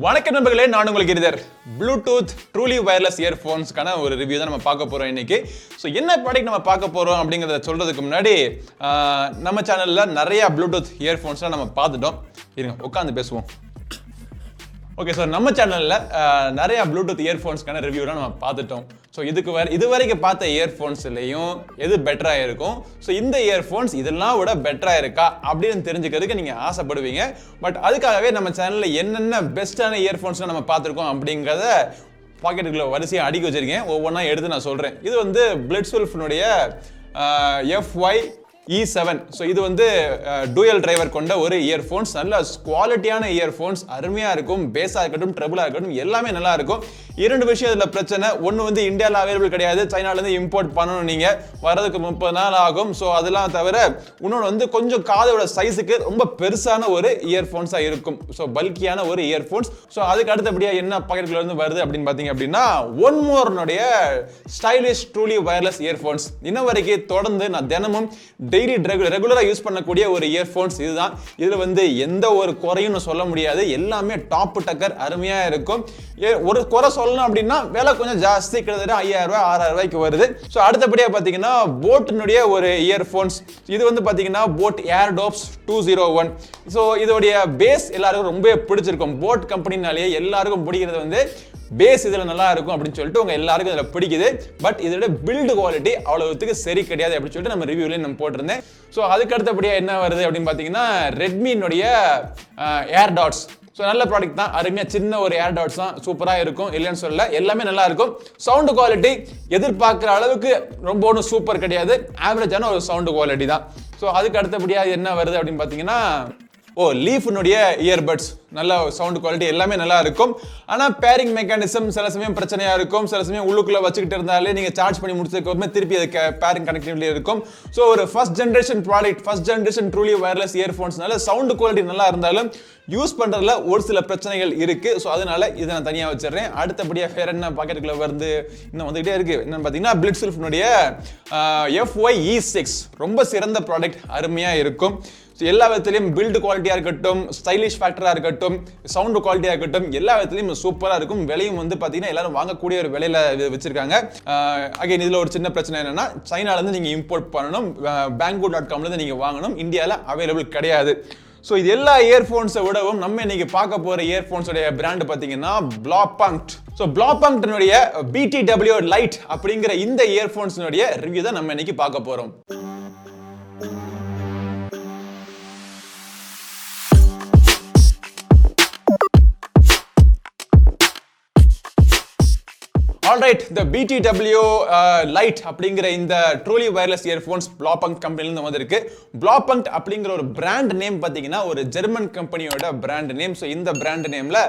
வணக்கம் நண்பர்களே, நான் உங்களுக்கு கிரிதர். ப்ளூடூத் ட்ரூலி வயர்லெஸ் இயர்ஃபோன்ஸ்க்கான ஒரு ரிவ்யூ தான் நம்ம பார்க்க போகிறோம் இன்னைக்கு. ஸோ என்ன ப்ராடக்ட் நம்ம பார்க்க போகிறோம் அப்படிங்கிறத சொல்கிறதுக்கு முன்னாடி நம்ம சேனலில் நிறையா ப்ளூடூத் இயர்ஃபோன்ஸ்லாம் நம்ம பார்த்துட்டோம். இருங்க உட்காந்து பேசுவோம். ஓகே சார், நம்ம சேனலில் நிறையா ப்ளூடூத் இயர்ஃபோன்ஸ்க்கான ரிவ்யூலாம் நம்ம பார்த்துட்டோம். ஸோ இது வரைக்கும் பார்த்த இயர்ஃபோன்ஸ்லையும் எது பெட்டராக இருக்கும், ஸோ இந்த இயர்ஃபோன்ஸ் இதெல்லாம் விட பெட்டராக இருக்கா அப்படின்னு தெரிஞ்சுக்கிறதுக்கு நீங்கள் ஆசைப்படுவீங்க. பட் அதுக்காகவே நம்ம சேனலில் என்னென்ன பெஸ்ட்டான இயர்ஃபோன்ஸ்லாம் நம்ம பார்த்துருக்கோம் அப்படிங்கிறத பாக்கெட்டுக்குள்ள வரிசையாக அடுக்கி வச்சிருக்கேன். ஒவ்வொன்றா எடுத்து நான் சொல்கிறேன். இது வந்து பிளட்ஸ்வெல்ஃபினுடைய V5.0 ஸோ இது வந்து டூயல் டிரைவர் கொண்ட ஒரு இயர்ஃபோன்ஸ். நல்ல குவாலிட்டியான இயர்ஃபோன்ஸ், அருமையாக இருக்கும். பேஸாக இருக்கட்டும், ட்ரபிளாக இருக்கட்டும், எல்லாமே நல்லா இருக்கும். இரண்டு விஷயம் இதில் பிரச்சனை. ஒன்று வந்து இந்தியாவில் அவைலபிள் கிடையாது, சைனாலேருந்து இம்போர்ட் பண்ணணும். நீங்கள் வரதுக்கு 30 நாள் ஆகும். ஸோ அதெல்லாம் தவிர இன்னொன்று வந்து கொஞ்சம் காதோட சைஸுக்கு ரொம்ப பெருசான ஒரு இயர்ஃபோன்ஸாக இருக்கும். ஸோ பல்கியான ஒரு இயர்ஃபோன்ஸ். ஸோ அதுக்கு அடுத்தபடியாக என்ன பாக்கெட்டுக்குள்ள இருந்து வருது அப்படின்னு பார்த்தீங்க அப்படின்னா ஒன் மோர்னுடைய ஸ்டைலிஷ் ட்ரூலி வயர்லெஸ் இயர்ஃபோன்ஸ். இன்ன வரைக்கும் தொடர்ந்து நான் தினமும் டெய்லி ரெகுலராக யூஸ் பண்ணக்கூடிய ஒரு இயர்ஃபோன்ஸ் இதுதான். இதில் வந்து எந்த ஒரு குறையும் சொல்ல முடியாது. எல்லாமே டாப் டக்கர், அருமையாக இருக்கும். ஒரு குறை சொல்லணும் அப்படின்னா விலை கொஞ்சம் ஜாஸ்தி, கிட்டத்தட்ட 5000 ரூபாய் 6000 ரூபாய்க்கு வருது. ஸோ அடுத்தபடியாக பார்த்தீங்கன்னா போட்டினுடைய ஒரு இயர்ஃபோன்ஸ். இது வந்து பார்த்தீங்கன்னா போட் ஏர்டோப்ஸ் 201. ஸோ இதோடைய பேஸ் எல்லாருக்கும் ரொம்ப பிடிச்சிருக்கும். போட் கம்பெனினாலேயே எல்லாருக்கும் பிடிக்கிறது வந்து பேஸ் இதில் நல்லா இருக்கும் அப்படின்னு சொல்லிட்டு உங்க எல்லாருக்கும் இதில் பிடிக்குது. பட் இதோட பில்டு குவாலிட்டி அவ்வளவுக்கு சரி கிடையாது அப்படின்னு சொல்லிட்டு நம்ம ரிவ்யூலையும் நம்ம போட்டிருந்தேன். ஸோ அதுக்கு அடுத்தபடியாக என்ன வருது அப்படின்னு பார்த்தீங்கன்னா ரெட்மியினுடைய ஏர்டாட்ஸ். ஸோ நல்ல ப்ராடக்ட் தான், அருமையாக சின்ன ஒரு ஏர்டாட்ஸ் தான், சூப்பராக இருக்கும், இல்லைன்னு சொல்ல. எல்லாமே நல்லா இருக்கும். சவுண்டு குவாலிட்டி எதிர்பார்க்குற அளவுக்கு ரொம்ப ஒன்றும் சூப்பர் கிடையாது, ஆவரேஜான ஒரு சவுண்டு குவாலிட்டி தான். ஸோ அதுக்கு அடுத்தபடியாக என்ன வருது அப்படின்னு பார்த்தீங்கன்னா லீஃப்னுடைய இயர்பட்ஸ். நல்ல சவுண்ட் குவாலிட்டி, எல்லாமே நல்லா இருக்கும். ஆனால் பேரிங் மெக்கானிசம் சில சமயம் பிரச்சனையாக இருக்கும். சில சமயம் உள்ளுக்குள்ளே வச்சுக்கிட்டு இருந்தாலே நீங்கள் சார்ஜ் பண்ணி முடிச்சதுக்கு திருப்பி அது பேரிங் கனெக்டிவிட்டி இருக்கும். ஸோ ஒரு first generation product, first generation truly wireless இயர்ஃபோன்ஸ்னால சவுண்ட் குவாலிட்டி நல்லா இருந்தாலும் யூஸ் பண்ணுறதுல ஒரு சில பிரச்சனைகள் இருக்குது. ஸோ அதனால இதை நான் தனியாக வச்சிடுறேன். அடுத்தபடியாக வேறு என்ன பாக்கெட்டுக்குள்ள வந்து இன்னும் வந்துகிட்டே இருக்குது. என்னன்னு பார்த்தீங்கன்னா பிளிட்ஸ்வெல்ஃபினுடைய FY-E6 ரொம்ப சிறந்த ப்ராடக்ட், அருமையாக இருக்கும். எல்லா விதத்திலையும் பில்டு குவாலிட்டியாக இருக்கட்டும், ஸ்டைலிஷ் ஃபேக்டராக இருக்கட்டும், சவுண்ட் குவாலிட்டியாக இருக்கட்டும், எல்லா விதத்திலையும் சூப்பராக இருக்கும். விலையும் வந்து பார்த்தீங்கன்னா எல்லாரும் வாங்கக்கூடிய ஒரு விலையில வச்சிருக்காங்க. அகைன் இதில் ஒரு சின்ன பிரச்சனை என்னன்னா சைனாலேருந்து நீங்கள் இம்போர்ட் பண்ணணும், banggood.comலேருந்து நீங்கள் வாங்கணும், இந்தியாவில் அவைலபிள் கிடையாது. ஸோ இது எல்லா இயர்ஃபோன்ஸை விடவும் நம்ம இன்னைக்கு பார்க்க போகிற இயர்ஃபோன்ஸோடைய பிராண்ட் பார்த்தீங்கன்னா Blaupunkt. ஸோ Blaupunktனுடைய BTW Lite அப்படிங்கிற இந்த இயர்ஃபோன்ஸினுடைய ரிவ்யூ தான் நம்ம இன்னைக்கு பார்க்க போகிறோம். ஆல்ரைட், இந்த BTW Lite அப்படிங்கிற இந்த ட்ரூலி வயர்லெஸ் இயர்ஃபோன்ஸ் Blaupunkt கம்பெனிலேருந்து வந்திருக்கு. Blaupunkt அப்படிங்கிற ஒரு பிராண்ட் நேம் பார்த்தீங்கன்னா ஒரு ஜெர்மன் கம்பெனியோட பிராண்ட் நேம். ஸோ இந்த பிராண்ட் நேமில்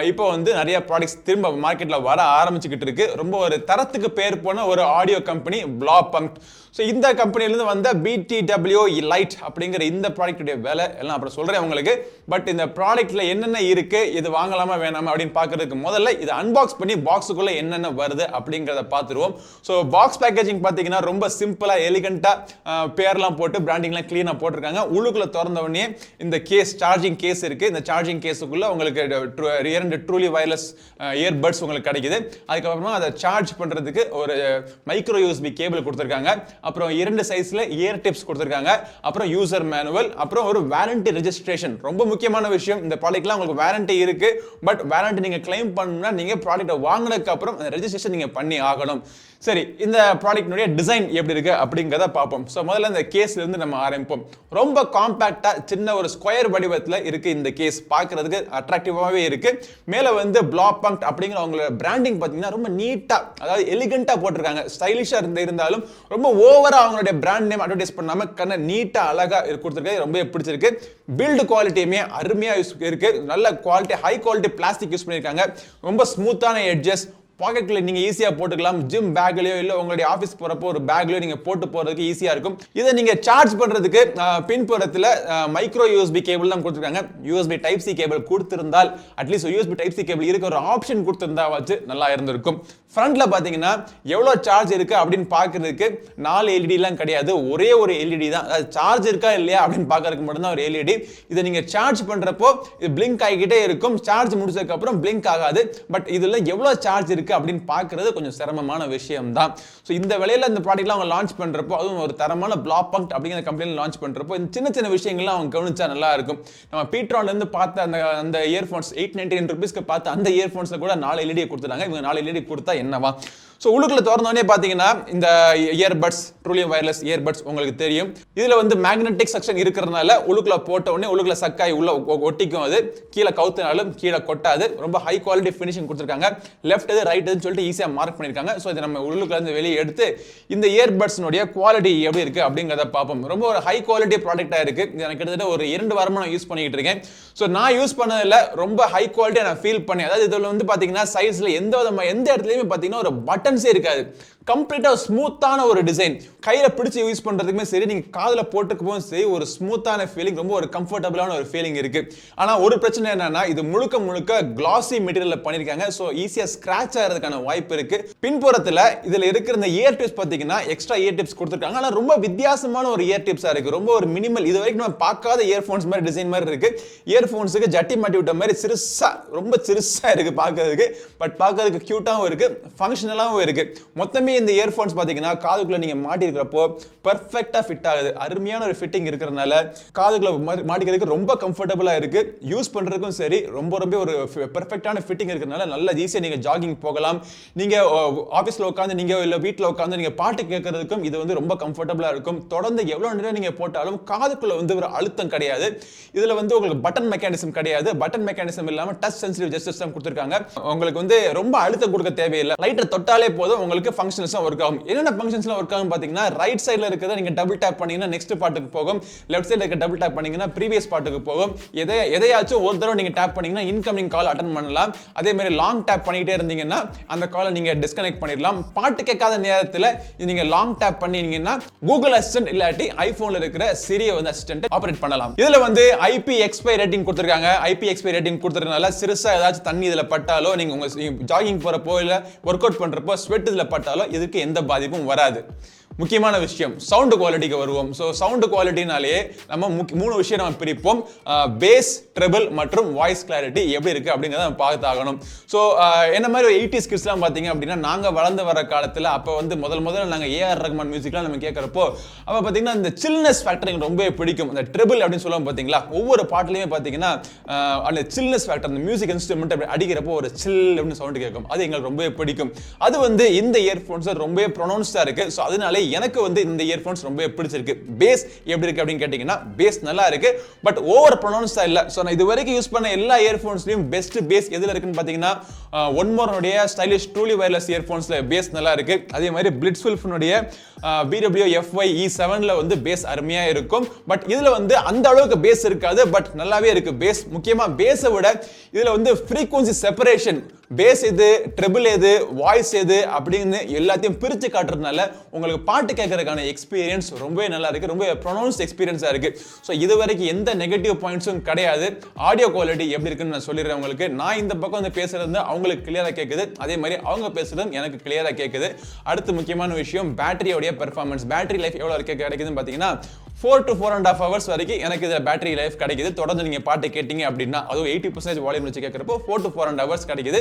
இப்போ வந்து நிறைய ப்ராடக்ட்ஸ் திரும்ப மார்க்கெட்டில் வர ஆரம்பிச்சுக்கிட்டு இருக்கு. ரொம்ப ஒரு தரத்துக்கு பேர் போன ஒரு ஆடியோ கம்பெனி Blaupunkt. ஸோ இந்த கம்பெனிலேருந்து வந்த BTW Lite அப்படிங்கிற இந்த ப்ராடக்டுடைய விலை எல்லாம் அப்புறம் சொல்கிறேன் உங்களுக்கு. பட் இந்த ப்ராடக்ட்டில் என்னென்ன இருக்குது, இது வாங்கலாமா வேணாமா அப்படின்னு பார்க்கறதுக்கு முதல்ல இதை அன்பாக்ஸ் பண்ணி பாக்ஸுக்குள்ளே என்னென்ன வருது அப்படிங்கிறத பார்த்துருவோம். ஸோ பாக்ஸ் பேக்கேஜிங் பார்த்தீங்கன்னா ரொம்ப சிம்பிளாக எலிகண்டாக பேர்லாம் போட்டு பிராண்டிங்லாம் க்ளீனாக போட்டிருக்காங்க. உள்ளுக்குள்ளே திறந்த உடனே இந்த கேஸ், சார்ஜிங் கேஸ் இருக்குது. இந்த சார்ஜிங் கேஸுக்குள்ளே உங்களுக்கு 2 ட்ரூலி வயர்லெஸ் இயர்பட்ஸ் உங்களுக்கு கிடைக்குது. அதுக்கப்புறமா அதை சார்ஜ் பண்ணுறதுக்கு ஒரு மைக்ரோ USB கேபிள் கொடுத்துருக்காங்க. அப்புறம் 2 சைஸ்ல இயர் டிப்ஸ் கொடுத்துருக்காங்க. அப்புறம் யூசர் மேனுவல், அப்புறம் ஒரு வாரண்டி ரெஜிஸ்ட்ரேஷன். ரொம்ப முக்கியமான விஷயம், இந்த ப்ராடக்ட்லாம் உங்களுக்கு வாரண்டி இருக்கு. பட் வாரண்டி நீங்க கிளைம் பண்ணணும்னா நீங்க ப்ராடக்ட்டை வாங்கினதுக்கு அப்புறம் ரெஜிஸ்ட்ரேஷன் நீங்க பண்ணி ஆகணும். சரி, இந்த ப்ராடக்ட்னுடைய டிசைன் எப்படி இருக்கு அப்படிங்கிறத பார்ப்போம். ஸோ முதல்ல இந்த கேஸ்ல இருந்து நம்ம ஆரம்பிப்போம். ரொம்ப காம்பாக்டா சின்ன ஒரு ஸ்கொயர் வடிவத்தில் இருக்கு இந்த கேஸ். பார்க்கறதுக்கு அட்ராக்டிவாகவே இருக்கு. மேலே வந்து Blaupunkt அப்படிங்கிற அவங்களோட பிராண்டிங் பார்த்தீங்கன்னா ரொம்ப நீட்டா, அதாவது எலிகண்டா போட்டிருக்காங்க. ஸ்டைலிஷா இருந்தாலும் ரொம்ப ஓவரா அவங்களுடைய பிராண்ட் நேம் அட்வர்டைஸ் பண்ணாம கண்ண நீட்டா அழகா கொடுத்துருக்கு. ரொம்ப பிடிச்சிருக்கு. பில்டு குவாலிட்டியுமே அருமையா இருக்கு. நல்ல quality, high quality plastic use பண்ணியிருக்காங்க. ரொம்ப ஸ்மூத்தான எட்ஜஸ், பாக்கெட்ல நீங்க ஈஸியா போட்டுக்கலாம். ஜிம் பேக்லயோ இல்ல உங்களுடைய ஆபீஸ் போறப்போ ஒரு பேக்லயோ நீங்க போட்டு போறதுக்கு ஈஸியா இருக்கும். இதை நீங்க சார்ஜ் பண்றதுக்கு பின்புறத்துல மைக்ரோ யூஎஸ்பி கேபிள் தான் கொடுத்திருக்காங்க. யூஎஸ்பி டைப் சி கேபிள் கொடுத்திருந்தால் at least USB type C cable இருக்க ஒரு ஆப்ஷன் கொடுத்திருந்தா வச்சு நல்லா இருந்திருக்கும். ஃப்ரண்ட்ல பாத்தீங்கன்னா எவ்வளவு சார்ஜ் இருக்கு அப்படின்னு பாக்குறதுக்கு 4 எல்இடி எல்லாம் கிடையாது, ஒரே ஒரு எல்இடி தான். சார்ஜ் இருக்கா இல்லையா அப்படின்னு பாக்குறதுக்கு மட்டும் தான் ஒரு எல்இடி. இதை நீங்க சார்ஜ் பண்றப்போ இது பிளிங்க் ஆகிக்கிட்டே இருக்கும். சார்ஜ் முடிச்சதுக்கு அப்புறம் பிளிங்க் ஆகாது. பட் இதுல எவ்வளவு சார்ஜ் இருக்கு அப்படின்னு பாக்குறது கொஞ்சம் சிரமமான விஷயம் தான். ஸோ இந்த விலையில இந்த ப்ராடக்ட்லாம் அவங்க லான்ச் பண்றப்போ, அதுவும் ஒரு தரமான Blaupunkt அப்படிங்கிற கம்பெனியில் லான்ச் பண்றப்போ இந்த சின்ன சின்ன விஷயங்கள்லாம் அவங்க கவனிச்சா நல்லா இருக்கும். நம்ம பீட்ரான்ல இருந்து பார்த்த அந்த இயர்ஃபோன்ஸ் 899 ரூபீஸ்க்கு பார்த்த அந்த இயர்ஃபோன்ஸ்ல கூட 4 எல்இடி கொடுத்துட்டாங்க. இவங்க 4 எல்இடி கொடுத்தா என்னவா? ஸோ உள்ளுக்குள்ள திறந்தோடனே பார்த்தீங்கன்னா இந்த இயர்பட்ஸ் ட்ரூலி வயர்லெஸ் இயர்பட்ஸ் உங்களுக்கு தெரியும். இதில் வந்து மேக்னெட்டிக் செக்ஷன் இருக்கிறதுனால உள்ளுக்குள்ள போட்ட உடனே உள்ளுக்குள்ள சக்காய் உள்ள ஒட்டிக்கும். அது கீழே கவுத்தினாலும் கீழே கொட்டாது. ரொம்ப ஹை குவாலிட்டி ஃபினிஷிங் கொடுத்துருக்காங்க. லெஃப்ட் எது ரைட் எதுன்னு சொல்லிட்டு ஈஸியாக மார்க் பண்ணியிருக்காங்க. ஸோ இதை நம்ம உள்ளுக்குள்ள இருந்து வெளியே எடுத்து இந்த இயர்பட்ஸ்னுடைய குவாலிட்டி எப்படி இருக்கு அப்படிங்கிறத பார்ப்போம். ரொம்ப ஒரு ஹை குவாலிட்டி ப்ராடக்டாக இருக்கு. இது எனக்கு கிட்டத்தட்ட ஒரு 2 வாரமாக நான் யூஸ் பண்ணிட்டு இருக்கேன். ஸோ நான் யூஸ் பண்ணதில் ரொம்ப ஹை குவாலிட்டியாக நான் ஃபீல் பண்ணேன். அதாவது இதில் வந்து பார்த்தீங்கன்னா சைஸ்ல எந்த இடத்துலையுமே பார்த்தீங்கன்னா ஒரு பட்டன்ஸே இருக்காது. கம்ப்ளீட்டா ஸ்மூத்தான ஒரு டிசைன். கையில பிடிச்சு யூஸ் பண்றதுக்குமே சரி, நீங்க காதுல போட்டுக்கும் சரி, ஒரு ஸ்மூத்தான ஃபீலிங், ரொம்ப ஒரு கம்ஃபர்டபிளான ஒரு ஃபீலிங் இருக்கு. ஆனா ஒரு பிரச்சனை என்னன்னா, இது முழுக்க முழுக்க கிளாசி மெட்டீரியல்ல பண்ணிருக்காங்க. சோ ஈஸியா ஸ்கிராட்ச் ஆகிறதுக்கான வாய்ப்பு இருக்கு. பின்புறத்துல இதுல இருக்கிற இந்த இயர் டிப்ஸ் பாத்தீங்கன்னா எக்ஸ்ட்ரா இயர் டிப்ஸ் கொடுத்திருக்காங்க. ஆனா ரொம்ப வித்தியாசமான ஒரு இயர் டிப்ஸா இருக்கு. ரொம்ப ஒரு மினிமல், இது வரைக்கும் நம்ம பார்க்காத இயர்போன்ஸ் மாதிரி டிசைன் மாதிரி இருக்கு. இயர்போன்ஸுக்கு ஜட்டி மாட்டி விட்ட மாதிரி சிறுசா, ரொம்ப சிறுசா இருக்கு பார்க்கிறதுக்கு. பட் பார்க்கிறதுக்கு கியூட்டாவும் இருக்கு, ஃபங்க்ஷனலாவும் இருக்கு. மொத்தமே இந்த இயர்போன்ஸ் பாத்தீங்கன்னா காதுக்குள்ள நீங்க மாட்டி இருக்கிறப்போ பெர்ஃபெக்ட்டா ஃபிட் ஆகுது. அருமையான ஒரு ஃபிட்டிங் இருக்கிறதுனால காதுக்குள்ள மாட்டிக்கிறதுக்கு ரொம்ப கம்ஃபர்டபுளா இருக்கு. யூஸ் பண்றதுக்கும் சரி ரொம்ப ரொம்ப ஒரு பெர்ஃபெக்ட்டான ஃபிட்டிங் இருக்கிறதுனால நல்ல ஈஸியா நீங்க ஜாகிங் போகலாம். நீங்க ஆபீஸ்ல உட்கார்ந்து நீங்க இல்ல வீட்ல உட்கார்ந்து நீங்க பாட்டு கேட்கறதுக்கும் இது வந்து ரொம்ப கம்ஃபர்டபுளா இருக்கும். தொடர்ந்து எவ்வளவு நேரம் நீங்க போட்டாலும் காதுக்குள்ள வந்து ஒரு அழுத்தம் கிடையாது. இதுல வந்து உங்களுக்கு பட்டன் மெக்கானிசம் கிடையாது. பட்டன் மெக்கானிசம் இல்லாம டச் சென்சிட்டிவ் ஜெஸ்டர்ஸ் தான் கொடுத்திருக்காங்க. உங்களுக்கு வந்து ரொம்ப அழுத்தம் கொடுக்க தேவையில்லை. லைட்டை தொட்டாலே போதும் உங்களுக்கு ஃபங்க்ஷன்ஸ் ஒர்க் ஆகும். என்னென்ன ஃபங்க்ஷன்ஸ்லாம் ஒர்க் ஆகும் பாத்தீங்கன்னா, ரைட் சைடுல இருக்கிறத நீங்க டபுள் டேப் பண்ணீங்கன்னா நெக்ஸ்ட் பாட்டுக்கு போகும். லெஃப்ட் சைடுல இருக்க டபுள் டேப் பண்ணீங்கன்னா ப்ரீவியஸ் பாட்டுக்கு போகும். எதையாச்சும் ஒரு தடவை நீங்க டேப் பண்ணீங்கன்னா இன்கமிங் கால் அட்டெண்ட் பண்ணலாம். அதே மாதிரி லாங் டேப் பண்ணிட்டே இருந்தீங்கன்னா அந்த காலை நீங்க டிஸ்கனெக்ட் பண்ணிடலாம். பாட்டு கேட்காத நேரத்துல நீங்க லாங் டேப் பண்ணீங்கன்னா கூகுள் அசிஸ்டன்ட் இல்லாட்டி ஐபோன்ல இருக்கிற சிரியை வந்து அசிஸ்டன்ட் ஆபரேட் பண்ணலாம். இதுல வந்து IPXPI ரேட்டிங் கொடுத்திருக்காங்க. IPXPI ரேட்டிங் கொடுத்திருக்கனால சிறுசா ஏதாச்சும் தண்ணி இதுல பட்டாலோ, நீங்க உங்க ஜாகிங் போறப்போ இல்ல ஒர்க் அவுட் பண்றப்போ ஸ்வெட் இதுல பட்டாலோ இதுக்கு எந்த பாதிப்பும் வராது. முக்கியமான விஷயம் சவுண்ட் குவாலிட்டிக்கு வருவோம். ஸோ சவுண்ட் குவாலிட்டினாலே நம்ம 3 விஷயம் நம்ம பிரிப்போம். பேஸ், ட்ரெபிள் மற்றும் வாய்ஸ் கிளாரிட்டி எப்படி இருக்கு அப்படிங்கிறத நம்ம பார்த்தாகணும். ஸோ என்ன மாதிரி 80s கிட்ஸ்லாம் பார்த்தீங்க அப்படின்னா, நாங்கள் வளர்ந்து வர காலத்தில் அப்போ வந்து முதல்ல நாங்கள் AR ரஹ்மான் மியூசிக்லாம் நம்ம கேட்குறப்போ அப்போ பார்த்தீங்கன்னா இந்த சில்னஸ் ஃபேக்டர் எங்களுக்கு ரொம்ப பிடிக்கும். அந்த ட்ரெபிள் அப்படின்னு சொல்லுவோம் பார்த்தீங்களா, ஒவ்வொரு பாட்டுலையுமே பார்த்தீங்கன்னா அந்த சில்னஸ் ஃபேக்டர், அந்த மியூசிக் இன்ஸ்ட்ருமெண்ட் அப்படி அடிக்கிறப்போ ஒரு சில் அப்படின்னு சவுண்ட் கேட்கும். அது எங்களுக்கு ரொம்ப பிடிக்கும். அது வந்து இந்த இயர்ஃபோன்ஸ் ரொம்ப ப்ரொனவுன்ஸ்டாக இருக்கு. ஸோ அதனால எனக்கு வந்து இந்த இயர்போன்ஸ் ரொம்ப பிடிச்சிருக்கு. பேஸ் எப்படி இருக்கு அப்படின்னு கேட்டீங்கன்னா, பேஸ் நல்லா இருக்கு, பட் ஓவர் ப்ரொனவுன்ஸ்டா இல்ல. சோ நான் இதுவரைக்கும் யூஸ் பண்ண எல்லா இயர்போன்ஸ்லயும் பெஸ்ட் பேஸ் எதுல இருக்குன்னு பாத்தீங்கன்னா, ஒன்மோர்னுடைய ஸ்டைலிஷ் ட்ரூலி வயர்லெஸ் இயர்போன்ஸ்ல பேஸ் நல்லா இருக்கு. அதே மாதிரி பிளிட்ஸ்வில்ஃப்னுடைய BW FY-E7ல வந்து பேஸ் அருமையா இருக்கும். பட் இதுல வந்து அந்த அளவுக்கு பேஸ் இருக்காது, பட் நல்லாவே இருக்கு பேஸ். முக்கியமா பேஸை விட இதுல வந்து ஃப்ரீக்வன்சி செப்பரேஷன், பேஸ் எது, ட்ரிபிள் எது, வாய்ஸ் எது அப்படின்னு எல்லாத்தையும் பிரித்து காட்டுறதுனால உங்களுக்கு பாட்டு கேட்கறதுக்கான எக்ஸ்பீரியன்ஸ் ரொம்பவே நல்லா இருக்கு. ரொம்ப ப்ரொனவுன்ஸ்ட் எக்ஸ்பீரியன்ஸா இருக்கு. ஸோ இது வரைக்கும் எந்த நெகட்டிவ் பாயிண்ட்ஸும் கிடையாது. ஆடியோ குவாலிட்டி எப்படி இருக்குன்னு நான் சொல்லிடுறேன் உங்களுக்கு. நான் இந்த பக்கம் வந்து பேசுறது அவங்களுக்கு கிளியரா கேட்குது, அதே மாதிரி அவங்க பேசுறது எனக்கு கிளியரா கேட்குது. அடுத்து முக்கியமான விஷயம் பேட்டரியோடைய பெர்ஃபார்மன்ஸ். பேட்டரி லைஃப் எவ்வளவு கிடைக்குதுன்னு பார்த்தீங்கன்னா 4 to 4.5 hours வரைக்கும் எனக்கு இதில் பேட்டரி லைஃப் கிடைக்குது. தொடர்ந்து நீங்கள் பாட்டு கேட்டீங்க அப்படின்னா, அதுவும் 80% வால்யூம் வச்சு கேட்குறப்போ 4 to 4.5 hours கிடைக்குது.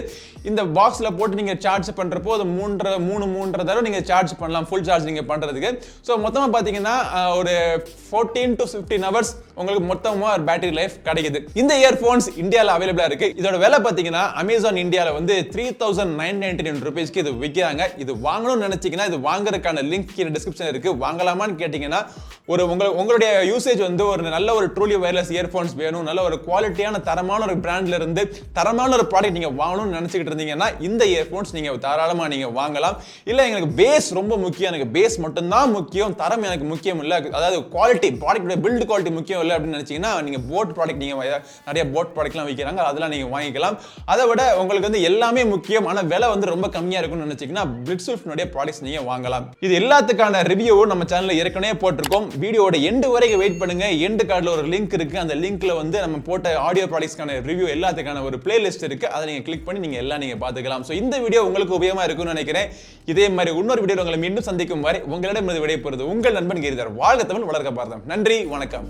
இந்த பாக்ஸில் போட்டு நீங்கள் சார்ஜ் பண்ணுறப்போ அது 3 தடவை நீங்கள் சார்ஜ் பண்ணலாம், ஃபுல் சார்ஜ் நீங்கள் பண்ணுறதுக்கு. ஸோ மொத்தமாக பார்த்தீங்கன்னா ஒரு 14 to 15 hours உங்களுக்கு மொத்தமாக ஒரு பேட்டரி லைஃப் கிடைக்குது. இந்த இயர்ஃபோன்ஸ் இந்தியாவில் அவைலபிளாக இருக்கு. இதோட விலை பார்த்தீங்கன்னா அமேசான் இந்தியாவில் வந்து 3,999 ரூபீஸ்க்கு இது விற்கிறாங்க. இது வாங்கணும்னு நினைச்சீங்கன்னா இது வாங்குறதுக்கான லிங்க் கீழே டிஸ்கிரிப்ஷன் இருக்கு. வாங்கலாமான்னு கேட்டீங்கன்னா, உங்களுக்கு உங்களுடைய யூசேஜ் வந்து ஒரு நல்ல ஒரு ட்ரூலி வயர்லெஸ் இயர்ஃபோன்ஸ் வேணும், நல்ல ஒரு குவாலிட்டியான தரமான ஒரு பிராண்ட்ல இருந்து தரமான ஒரு ப்ராடக்ட் நீங்க வாங்கணும்னு நினைச்சிட்டு இருந்தீங்கன்னா இந்த இயர்ஃபோன்ஸ் நீங்க தாராளமா நீங்க வாங்கலாம். இல்ல எனக்கு பேஸ் ரொம்ப முக்கியம், எனக்கு பேஸ் மட்டும் தான் முக்கியம், தரம் எனக்கு முக்கியம் இல்ல, அதாவது குவாலிட்டி ப்ராடக்ட் பில்ட் குவாலிட்டி முக்கியம் இல்ல அப்படின்னு நினைச்சீங்கன்னா நீங்க போட் ப்ராடக்ட் நீங்க நிறைய போட் ப்ராடக்ட்லாம் விற்கிறாங்க, அதெல்லாம் நீங்க வாங்கிக்கலாம். அதை விட உங்களுக்கு வந்து எல்லாமே முக்கியம் ஆனா விலை வந்து ரொம்ப கம்மியா இருக்கும்னு நினைச்சீங்கன்னா பிளிட்ஸ்வுல்ஃப்னுடைய ப்ராடக்ட்ஸ் நீங்க வாங்கலாம். இது எல்லாத்துக்கான ரிவ்யூவும் நம்ம சேனல்ல ஏற்கனவே போட்டிருக்கோம். வீடியோட எண்டு வரைக்கும் வெயிட் பண்ணுங்க. எண்டு கார்டுல ஒரு லிங்க் இருக்கு, அந்த லிங்க்ல வந்து நம்ம போட்ட ஆடியோ ப்ராடக்ட்ஸ்க்கான ரிவ்யூ எல்லாத்துக்கான ஒரு பிளேலிஸ்ட் இருக்கு, அதை நீங்க கிளிக் பண்ணி நீங்க எல்லாம் நீங்க பாத்துக்கலாம். சோ இந்த வீடியோ உங்களுக்கு உபயோகமா இருக்கும்னு நினைக்கிறேன். இதே மாதிரி இன்னொரு வீடியோ உங்களை மீண்டும் சந்திக்கும் வரை உங்களிடம் விடைபெறுவது உங்கள் நண்பன் கிரிதர். வாழ்க தமிழ், வளர்க பாரதம். நன்றி, வணக்கம்.